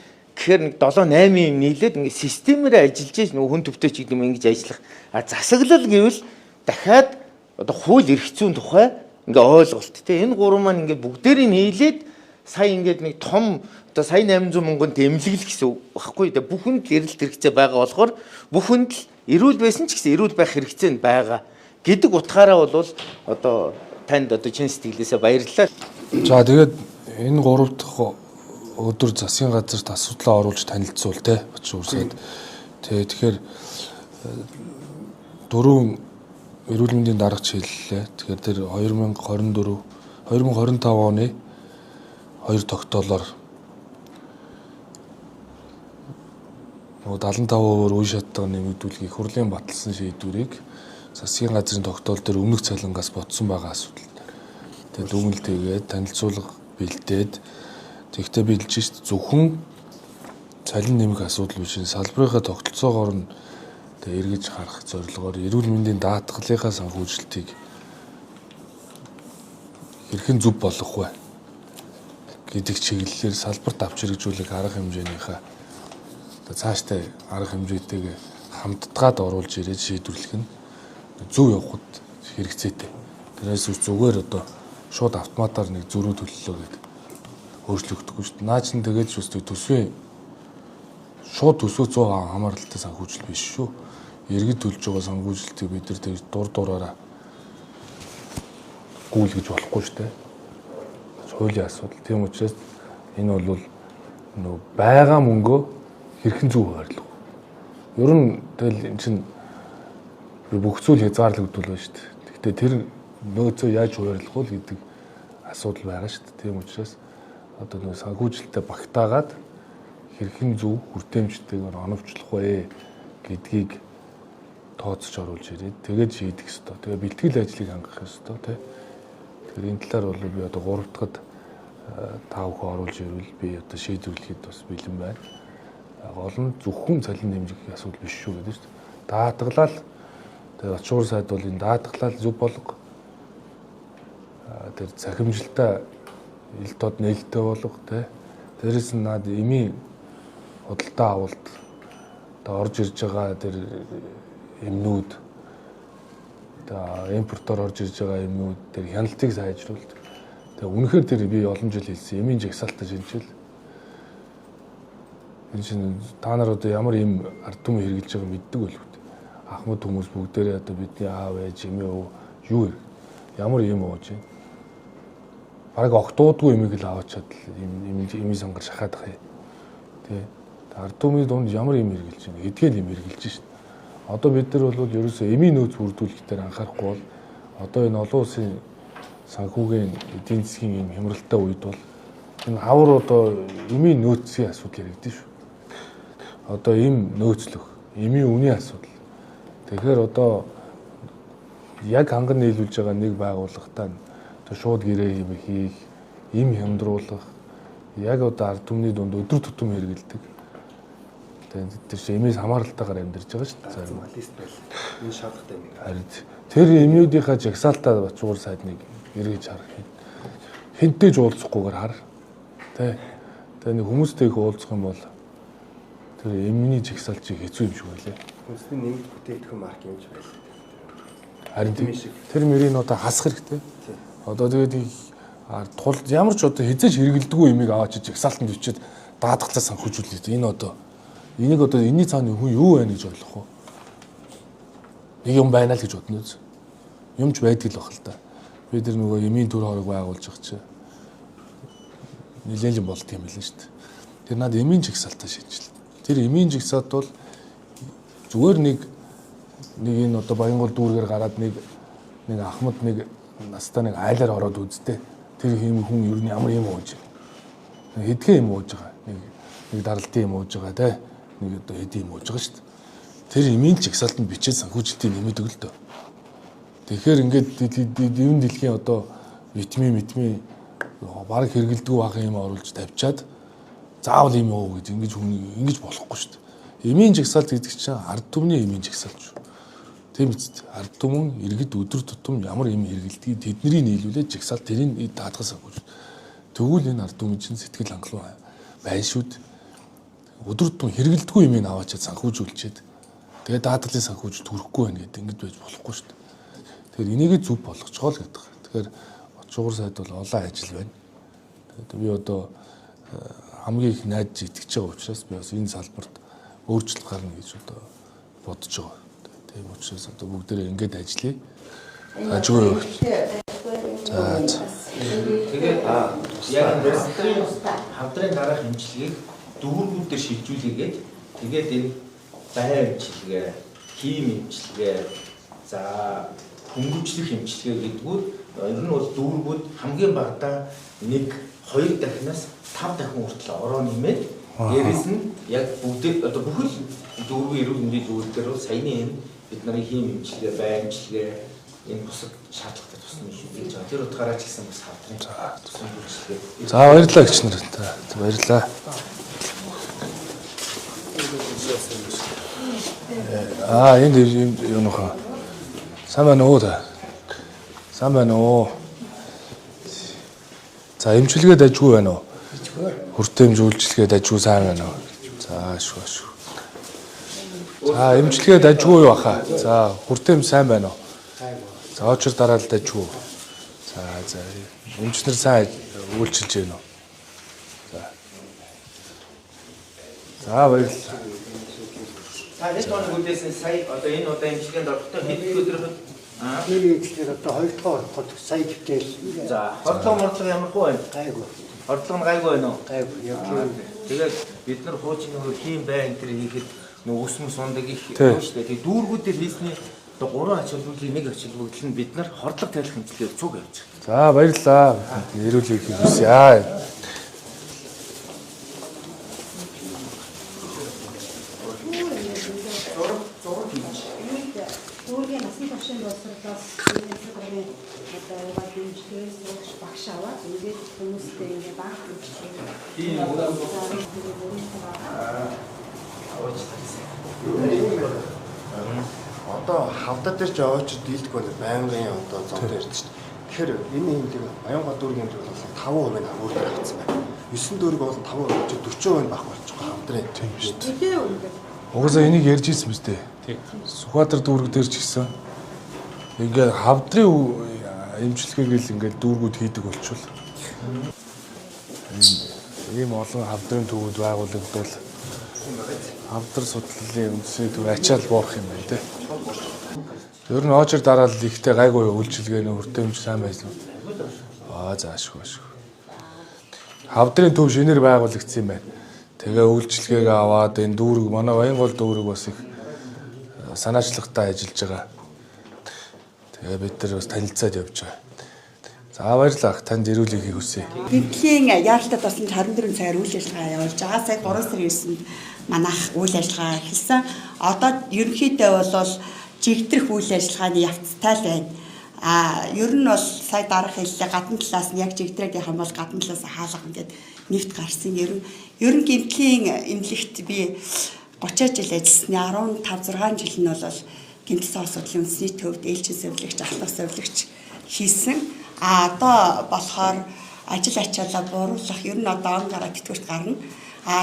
Speaker 6: гэхээр нэг 7-8 юм нийлээд ингээд системээр ажиллаж нөгөө хүн төвтэй ч гэдэг юм ингэж ажиллах. Засаглал гэвэл дахиад одоо хууль эрх зүйн тухай ингээ ойлголт те энэ гурван маань ингээ бүгдээрийг нийлээд сая ингээд нэг том одоо сая 800 мянганд эмнэлгэл гэсэн багхгүй те бүхэнд л эрэлт хэрэгцээ байгаа болохоор бүхэнд л эрүүл байсан ч гэсэн эрүүл байх хэрэгцээ нь байгаа гэдэг утгаараа бол одоо танд одоо чин сэтгэлээсээ баярлалаа.
Speaker 1: За тэгээд энэ 3 дахь өдөр засгийн газарт асуудлаа оруулж танилцуул те Бачуур сайд. Тэгэхээр 4 эрүүл мэндийн даргач хэллээ. Тэгэхээр тэр 2025 оны 2 тогтоолоор 75% үе шаттаа нэмэгдүүлэхийг хурлын баталсан шийдвэрийг засгийн газрын тогтоол дээр өмнөх цалингаас ботсон байгаа асуудал. Тэгээд дүгнэлтийгээд танилцуулга бэлдээд тэгтээ биелж шít зөвхөн цалин нэмэх асуудал биш салбарынхаа тогтолцоогоор нь эргэж харах зорилгоор эрүүл мэндийн даатгалынхаа санхүүжилтийг хэрхэн зөв болгох вэ гэдэг чиглэлээр салбарт авч хэрэгжүүлэх арга хэмжээнийхээ цааштай арга хэмжээтэйг хамтдаад оруулж ирээд шийдвэрлэх нь зөв явахд хэрэгцээтэй. Тэрээс зүгээр одоо шууд автоматар нэг зөрүү төлөлөө гэдэг өөрчлөгдөхгүй шүү дээ. Наа чин тэгээд ч үстэй төсвийн шууд төсөө 100% хамааралтай санхүүжилт биш шүү. Иргэд төлж байгаа санхүүжилтийг бид нар тэгж дураараа гүйлгэж болохгүй шүү дээ. Хуулийн асуудал. Тийм учраас энэ бол нөө байгаа мөнгөө хэрхэн зөв хуваарлах. Ер нь тэгэл эн чинь бүх зүйл хязгаарлагдвал байна шүү дээ. Гэхдээ тэр нөөцөө яаж хуваарлах вэ гэдэг асуудал байгаа шүү дээ. Тийм учраас одоо нөө санхүүжилтээ багтаагаад хэрхэн зөв хүртээмжтэйгээр оновчлох вэ гэдгийг тооцож оруулж ирээд тэгээд шийдэх ёстой. Тэгээд бэлтгэл ажлыг хангах ёстой тий. Тэгэхээр энэ талаар бол би одоо 3 дахьад таавх оруулж ирвэл би одоо шийдвэрлэхэд бас бэлэн байна. Гол нь зөвхөн цалин нэмжих асуудал биш шүү гэдэг шүү дээ. Даатгалал тэгээд Бачуур сайд бол энэ даатгалал зөв болго тэр цахимжилтаа ил тод нээлттэй болгох тий. Дээрээс нь наад эмийн худалдаа авалт одоо орж ирж байгаа тэр эмнүүд одоо импортоор орж ирж байгаа эмнүүд тэр хяналтыг сайжруулалт. Тэгээ үнэхээр тэр би олон жил хэлсэн эмийн жагсаалтаа шинжил. Энэ чинь та нар одоо ямар юм ард түмэн хэрэгжилж байгааг мэддэг болов уу? Ахмад хүмүүс бүгдээрээ одоо бидний аав ээж эмээ өвөө юу ямар юм ууж байна? Бараг огтуудгүй эмийг л аваад чадвал эмийн сонгор шахаад ах юм. Тэ. Ард түмний дунд ямар юм хэрэгжилж байна? Эдгээр юм хэрэгжилж шин. Одоо бид нар бол ерөөсөө эмийн нөөц бүрдүүлэхээр анхаарахгүй бол одоо энэ олон улсын санхүүгийн эдийн засгийн юм хямралтай үед бол энэ авар одоо эмийн нөөцийн асуудал яригдэн шүү. Одоо эм нөөцлөх, эмийн үнийн асуудал. Тэгэхээр одоо яг ханган нийлүүлж байгаа нэг байгууллагатай шууд гэрээ хийх, эм хямдруулах, яг одоо ард түмний дунд өдөр тутам хэрэгэлдэг. Тэр чинь эмээс хамааралтайгаар амьдарч байгаа шүү дээ.
Speaker 3: Журналист байл. Энэ шаардлагатай юм.
Speaker 1: Харин тэр эмнүүдийнхаа жагсаалтаа бачуур сайдныг эргэж харах. Хинтэж уулзахгүйгээр хар. Тэ. Тэгээ нэг хүмүүстэй их уулзах юм бол тэр эмний жагсаалт чи хэцүү юм шиг байлаа.
Speaker 3: Хүнсний нэмэлт бүтээгдэхүүн марк юмж байл.
Speaker 1: Харин тэр мөрийг одоо хасах хэрэгтэй. Одоо тэгээд тул ямар ч одоо хизээж хэрэгэлдэггүй эмийг аваач жагсаалтанд бичээд даатгалаа санхүүжүүлээд энэ одоо энийг одоо энэний цааны хүн юу байна гэж ойлгох уу? Нэг юм байна л гэж бодно үз. Юмч байдаг л бах л да. Бид нар нөгөө эмийн төр хорог байгуулж байгаа чи. Нилээн л болт юм билээ шүү дээ. Тэр над эмийн жагсаалтаа шинжил. Тэр эмийн жагсаалт бол зүгээр нэг энэ одоо Баянгол дүүргээр гараад нэг ахмад нэг настаа нэг айлаар ороод үзтээ. Тэр хүн ер нь ямар юм ууж байна. Хэдхэн юм ууж байгаа. Нэг даралтын юм ууж байгаа те. Нэг одоо хэдийн юм ууж байгаа шүү дээ. Тэр эмийн жагсаалтанд бичээд санхүүжилтийг нэмэдэг л дөө. Тэгэхээр ингээд дивэн дэлхийн одоо витамин баг хэрэгэлдэггүй байх юм оруулж тавьчаад заавал юм уу гэж ингэж болохгүй шүү дээ. Эмийн жагсаалт гэдэг чинь ард түмний эмийн жагсаалт шүү. Тийм биз дээ. Ард түмэн иргэд өдөр тутам ямар юм хэрэгэлдгийг тэдний нийлүүлээд жагсаалт тэрийг даатгах санхүүж. Тэгвэл энэ ард түмэн чинь сэтгэл хангалуун байна шүү дээ. Өдөр тутам хэрэгэлдэггүй юм аваачаад санхүүжүүлчихэд тэгээд даатгалын санхүүж төрөхгүй байна гэдэг ингэж байж болохгүй шүү дээ. Тэгэхээр энийг зөв болгоцгоо л гэдэг. Тэгэхээр очгоор сайд бол олон ажил байна. Тэгээд би одоо хамгийн их найдаж итгэж байгаа учраас би бас энэ салбарт өөрчлөлт гарна гэж одоо бодож байгаа. Тийм учраас одоо бүгдээрээ ингэж ажиллая. Ажгүй юу. За.
Speaker 6: Тэгээд яг хамтран дараах хэмжлэгийг дүүргүүдээр шилжүүлээгээд тэгээд энэ байр хэмжлэгээ, хийм хэмжлэгээ, за хөнгөвчлөх хэмжлэгээ гэдгүүд ер нь бол дүүргүүд хамгийн багадаа 1-2 дахинаас 5 дахин хүртэл ороо нэмээд дээрэс нь яг бүгд одоо бүхэл дүүргийн эрүүл мэндийн зөвлөлтөөр бол саяны энэ бид нарын хийм хэмжлэгээ, байр хэмжлэгээ энэ бусад шаардлагатай тусна шүү гэж байгаа. Тэр утгаараа ч гэсэн бас хамтран тусна хэмжлэгээ.
Speaker 1: За баярлалаа гिच нар. За баярлалаа. Энд юу нөхөө. Сайн байна уу та? Сайн байна уу? За эмчилгээд ажгүй байна уу? Хүртээмж үйлчлэгээд ажгүй сайн байна уу? За шүү. За эмчилгээд ажгүй юу аха? За хүртээмж сайн байна уу? За очир дараалал ажгүй. За эмчнэр сайн үйлчилж байна уу? За баярлалаа.
Speaker 6: Хэд хоногудээс сая одоо энэ удаа эмчилгээнд орохдоо хэд өдөр
Speaker 7: тэр ихлээр одоо 2 дахь ороход сая гэтэл
Speaker 6: за хордлого ямар хөө байна?
Speaker 7: гайгүй.
Speaker 6: Хордлого нь гайгүй байна уу?
Speaker 7: Гайгүй.
Speaker 6: Тэгээд бид нар хуучин нөгөө хийм байн тэр хийхэд нөгөө өсмөс ундаг их байна шүү дээ. Тэгээд дүүргүүдээр хийсний одоо 3 ач холбогдлын 1 ач холбогдол нь бид нар хордлого тайлах хэмжлэгээр цуг явж байгаа.
Speaker 1: За баярлалаа. Эрүүлгийг хүсье.
Speaker 5: Дүүргийн насан туршийн боловсролоос энэ одоо дэмжлэгээс багш аваад ингээд хүмүүстэй ингээд баг
Speaker 3: Одоо хавдад дээр ч овооч дийлдэг байна. Байнгын одоо зовд ярьж шүү дээ. Тэгэхээр энэ хэмжээг Баянгол дүүргийн хэмжээг бол 5% нь өөр авчихсан байна. 9 дүүрэг бол 5% 40% байх болчихгоо хамтрын.
Speaker 1: Тийм шүү дээ. Угаасаа энийг ярьж ирсэн биз дээ. Сүхбаатар дүүрэг дээр ч гэсэн ингээд хавдрын эмчилгээгээл ингээд дүүргүүд хийдэг болчихвол ийм олон хавдрын төвүүд байгуулагдвал хавдар судлалын үндсний төв ачаал боорох юм байна те. Ер нь очор дараал ихтэй гайгүй үйлчилгээ нэ хүртээмж сайн байсан. Заашгүй. Хавдрын төв шинээр байгуулагдсан юм байна. Тэгээ үйлчилгээг аваад энэ дүүрэг манай Баянгол дүүрэг бас их санаачлагтай ажиллаж байгаа. Тэгээ бид нар бас танилцаад явж байгаа. За баярлалаа. Танд ирүүлэхийг хүсье.
Speaker 8: Гэрлийн яаралтай тусламж 24 цагаар үйл ажиллагаа явуулж байгаа. Сая 3 сарын 9-нд манайх үйл ажиллагаа эхэлсэн. Одоо ерөнхийдөө бол жигдрэх үйл ажиллагааны явцтай л байна. Ер нь бол сая дараах хэллээ гадна талаас нь яг жигдрэх гэх юм бол гадна талаас хаалга ингээд нэвт гарсан. Ер нь гэмтлийн эмнэлэгт би 30 жил ажилласны 15 6 жил нь бол гэмтэл асуудлын үндэсний төвд ээлжин сувилагч, ахлах сувилагч хийсэн. Одоо болохоор ажил ачаалаа бууруулах ер нь одоо он гараа тэтгэврт гарна.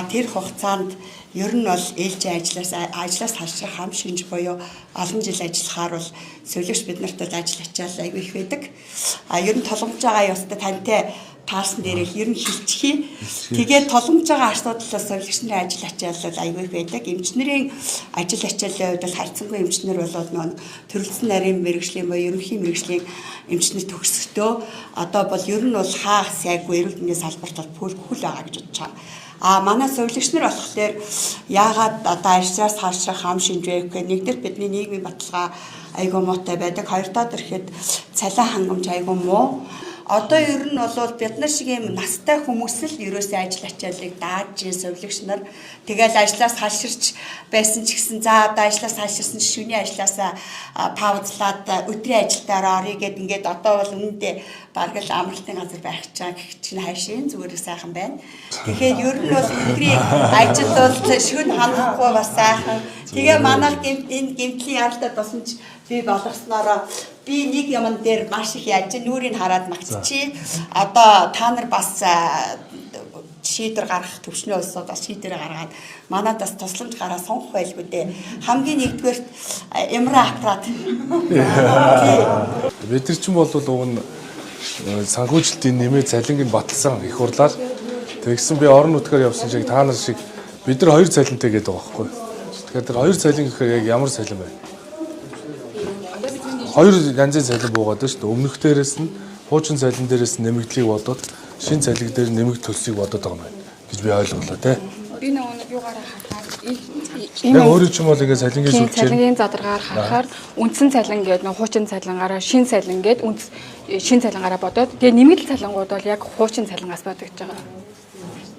Speaker 8: Тэр хугацаанд ер нь бол ээлжийн ажлаас хашрах хам шинж буюу олон жил ажиллахаар бол сувилагч бид нарт ажил ачаал айгүй их байдаг. Ер нь толгомж байгаа ёстой тантай таарсан дээрээ ер нь хилчхий. Тэгээд толгомж байгаа асуудлаас сувилагчны ажил ачаал айгүй их байдаг. Эмчнэрийн ажил ачаалын хувьд бол харьцангуй эмчнэр болоод нөө төрөлцсөн нарийн мэрэгжлийн буюу ерөнхий мэрэгжлийн эмчнэр төгсөхдөө одоо бол ер нь бол хаагас айгүй эрүүл мэндийн салбарт бол бүхэл байгаа гэж бодож байгаа. Манай сувилагч нар болохоор яагаад одоо ажлаас харшрах хам шинж вэ гэхээр нэгдүгээр бидний нийгмийн баталгаа айгүй муутай байдаг. Хоёрдоод ирэхэд цалин хангамж айгүй муу. Одоо ер нь бол бид нар шиг юм настай хүмүүс л ерөөсөө ажил ачаалыг дааж сувилагч нар тэгэл ажлаас халширч байсан ч гэсэн за одоо ажлаас халширсан шүний ажлаасаа паузлаад өдрийн ажилдаа орё гэд ингээд одоо бол үнэндээ бараг л амралтын газар байх чаа гэх чинь хайшин зүгээр сайхан байна. Тэгэхээр ер нь бол өдрийн ажил бол шүн хандахгүй бас сайхан. Тэгээ манайх энэ гэмтлийн яралтай тусамж би болгоснороо би нэг юм дээр маш их яаж нүрийг хараад магтчихъя. Одоо та нар бас шийдвэр гаргах төвчнөө улсууд бас шийдвэр гаргаад манайдас тусламж гараа сонгох байлгүй дээ. Хамгийн нэгдүгээр эмрэ аппарат.
Speaker 1: Бид нар ч бол уг нь санхүүжилтийн нэмээ цалинг нь баталсан их хурлаар тэгсэн би орон нутгаар явсан шиг та нар шиг бид нар 2 цалинтай гэдэг байгаа байхгүй. Тэгэхээр тэр 2 цалин гэхээр яг ямар цалин байна? 2 янзын цалин буугаад байна шүү дээ. Өмнөх дээрээс нь хуучин цалин дээрээс нэмэгдлийг бодоод шинэ цалин дээр нэмэгдэл төлсийг бодоод байгаа юм байна гэж би ойлголоо тий.
Speaker 9: Би нэг юугаараа харахаар
Speaker 1: яг өөрөө ч юм бол ингээд цалингийн сүлжээ
Speaker 9: цалингийн задаргаар харахаар үндсэн цалин гэдэг нэг хуучин цалингаараа шинэ цалин гэдэг шинэ цалингаараа бодоод тэгээ нэмэгдэл цалингууд бол яг хуучин цалингаас бодож байгаа.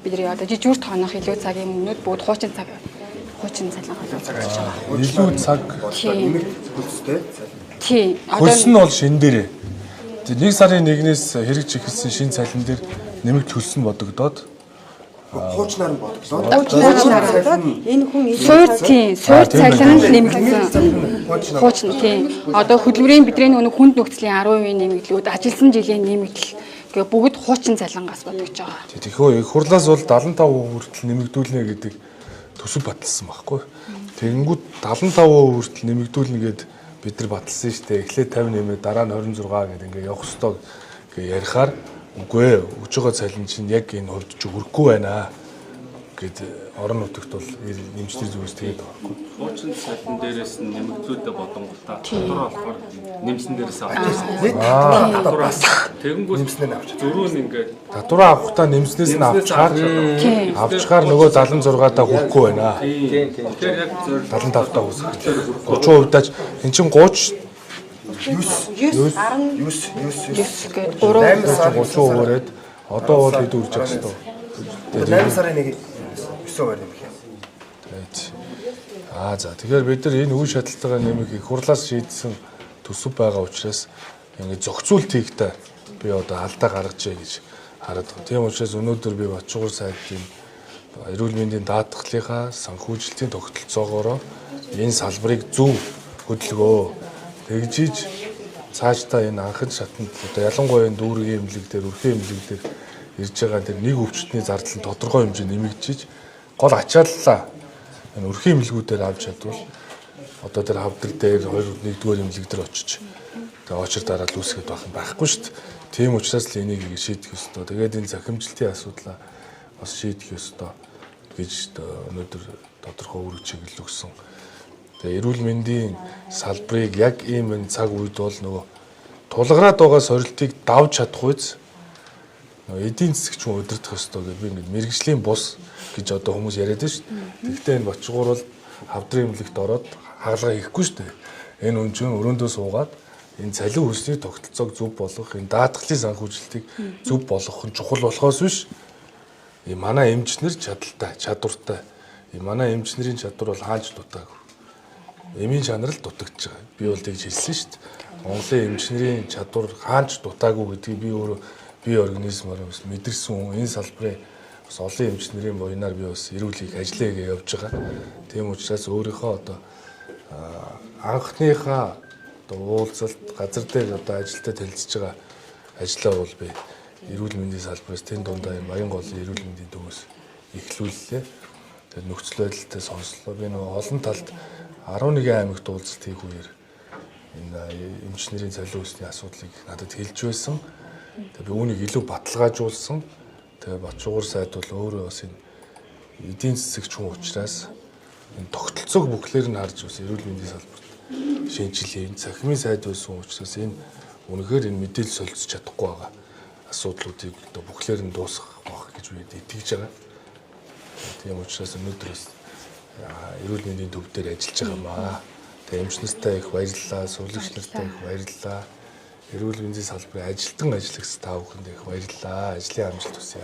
Speaker 9: Бидний одоо жижигүр тоонох илүү цагийн өмнөд бүгд хуучин цалингаас бодож байгаа.
Speaker 1: илүү цаг
Speaker 3: нэмэгдэл төлстэй цалин.
Speaker 9: Тийм.
Speaker 1: Хөлсөн нь бол шин дээрээ. 1 сарын 1-ээс хэрэгж эхэлсэн шинэ цалин дээр нэмэгдэл хөлсөн бодогдоод
Speaker 3: Хуучнаар нь бодглоо.
Speaker 2: Энэ хүн
Speaker 9: суур цалин нэмэгдсэн. Хуучин тийм. Одоо хөдөлмөрийн бидний нэг хүнд нөхцөлийн 10% нэмэгдлүүд, ажилсан жилийн нэмэгдэл гэ бүгд хуучин цалингаас бодож байгаа.
Speaker 1: Тэгэхээр их хурлаас бол 75% хүртэл нэмэгдүүлнэ гэдэг төсөв баталсан байхгүй. Тэгэнгүүт 75% хүртэл нэмэгдүүлнэ гэд бид нар баталсан шүү дээ. Эхлээд 50 нэмээд дараа нь 26 гэдэг ингээ явах ёстой гэ ярихаар үгүй ээ өгж байгаа цалин чинь яг энэ хувьд ч хүрэхгүй байна гэд орон нутагт бол нэмжлэр зүгээс тэгээд байгаа байхгүй.
Speaker 10: Хуучин цалин дээрээс нь нэмэгдлүүдэ бодонгуудаа татвар болохоор нэмсэн дээрээс авч ирсэн. Татвараас тэгэнгүүт нэмснээр авч. Зөрүүн ингээд
Speaker 1: татвараа авахтаа нэмснээс нь авчгаар нөгөө 76-таа хүрэхгүй байна.
Speaker 10: тэгэхээр яг
Speaker 1: 75-таа хүсэх. 30% тааж эн чин 30
Speaker 9: гээд
Speaker 1: 30%-аад одоо бол хэд үрж байгаа шүү дээ.
Speaker 3: 8 сарын 1 9-ээр нэмэх юм.
Speaker 1: За тэгэхээр бид нар энэ үе шаталтайгаа нэмэх их хурлаас шийдсэн төсөв байгаа учраас ингээд зохицуулт хийхдээ би одоо алдаа гаргажээ гэж хараад байна. Тийм учраас өнөөдөр би Батчуугар сайдын эрүүл мэндийн даатгалынхаа санхүүжилтийн тогтолцоогоор энэ салбарыг зөв хөдөлгөө. Тэгжиж цаашдаа энэ анхны шатанд одоо ялангуяа энэ дүүргийн эмнэлэг дээр, өрхийн эмнэлэг дээр ирж байгаа тэр нэг өвчтний зардал нь тодорхой хэмжээнд нэмэгдэж гол ачааллаа энэ өрхийн имлгүүдээр авч чадвал одоо тэр хавдар дээр 2-1-р имлэг дээр очиж тэгээ очир дараад үүсгээд байх юм байхгүй шүү дээ. Тийм учраас л энийг шийдэх ёстой. Тэгээд энэ захимжилтын асуудлаа бас шийдэх ёстой гэж өнөөдөр тодорхой үүрэг чиглэл өгсөн. Тэгээ эрүүл мэндийн салбарыг яг ийм энэ цаг үед бол нөгөө тулгараад байгаа сорилтыг давж чадах үйс эдийн засагч хүн удирдах ёстой гэж би ингэ мэрэгжлийн бус гэж одоо хүмүүс яриад байна шүү дээ. Тэгвэл энэ бочгоор бол хавдрын имлэгт ороод хаалгаа хийхгүй шүү дээ. Энэ өнжин өрөөндөө суугаад энэ цалин хөлсний тогтолцоог зөв болгох, энэ даатгалын санхүүжилтийг зөв болгох нь чухал болохоос биш. Манай эмчнэр чадaltaй, чадвартай. Манай эмчнэрийн чадвар бол хааж дутаагүй. Эмийн чанар л дутагдж байгаа. Би бол тэгж хэлсэн шүү дээ. Монголын эмчнэрийн чадвар хааж дутаагүй гэдгийг би өөрөө бие организмаар бас мэдэрсэн хүн. Энэ салбарын бас олон эмчнэрийн буйнаар би бас эрүүлгийг ажиллая гэж явж байгаа. Тийм учраас өөрийнхөө одоо анхныхаа одоо уулзалт газар дээр одоо ажилтаа танилцж байгаа ажлаа бол би эрүүл мэндийн салбараас тэн дундаа юм аян голын эрүүл мэндийн төвөөс эхлүүллээ. Тэгээд нөхцөл байдалтай сонслоо. Би нөгөө олон талд 11 аймагт уулзалт хийх үеэр энэ эмчнэрийн цалин хөлсний асуудлыг надад хэлж байсан. Тэгээд би үүнийг илүү баталгаажуулсан. Тэгээд Бочгоор сайд бол өөрөө бас энэ эдийн засагч хүн учраас энэ тогтолцоог бүхлээр нь харж бас эрүүл мэндийн салбарт шинжилгээ цахимын сайд байсан учраас энэ үнэхээр энэ мэдээлэл солилцож чадахгүй байгаа асуудлуудыг одоо бүхлээр нь дуусгах байх гэж би итгэж байгаа. Тийм учраас өнөөдөр бас эрүүл мэндийн төв дээр ажиллаж байгаа маа. Тэгээ эмч нартай их баярлалаа, сурлагч нартай их баярлалаа. Эрүүл мэндийн салбарын ажилтан ажиллагч та бүхэнд их баярлалаа. Ажлын амжилт хүсье.